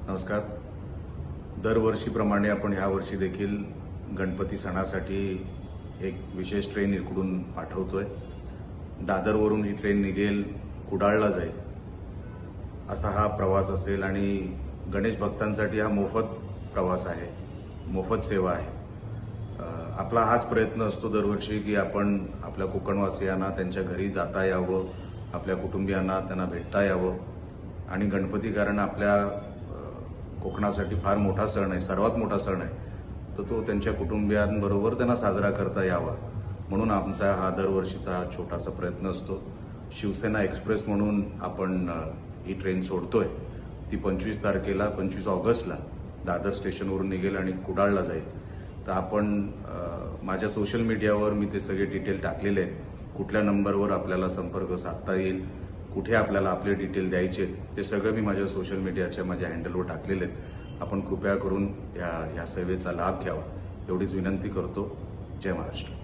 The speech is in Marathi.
नमस्कार. दरवर्षीप्रमाणे आपण ह्या वर्षी देखील गणपती सणासाठी एक विशेष ट्रेन इकडून पाठवतोय. दादरवरून ही ट्रेन निघेल, कुडाळला जाईल असा हा प्रवास असेल आणि गणेश भक्तांसाठी हा मोफत प्रवास आहे, मोफत सेवा आहे. आपला हाच प्रयत्न असतो दरवर्षी की आपण आपल्या कोकणवासियांना त्यांच्या घरी जाता यावं, आपल्या कुटुंबियांना त्यांना भेटता यावं. आणि गणपती कारण आपल्या कोकणासाठी फार मोठा सण आहे, सर्वात मोठा सण आहे, तर तो त्यांच्या कुटुंबियांबरोबर त्यांना साजरा करता यावा म्हणून आमचा हा दरवर्षीचा छोटासा प्रयत्न असतो. शिवसेना एक्सप्रेस म्हणून आपण ही ट्रेन सोडतोय. ती 25 तारखेला 25 ऑगस्टला दादर स्टेशनवरून निघेल आणि कुडाळला जाईल. तर आपण माझ्या सोशल मीडियावर मी ते सगळे डिटेल टाकलेले आहेत. कुठल्या नंबरवर आपल्याला संपर्क साधता येईल, कुठे आपल्याला आपले डिटेल द्यायचे, ते सगळं मी माझ्या सोशल मीडियाच्या माझ्या हँडलवर टाकलेले आहेत. आपण कृपया करून या सेवेचा लाभ घ्यावा एवढीच विनंती करतो. जय महाराष्ट्र.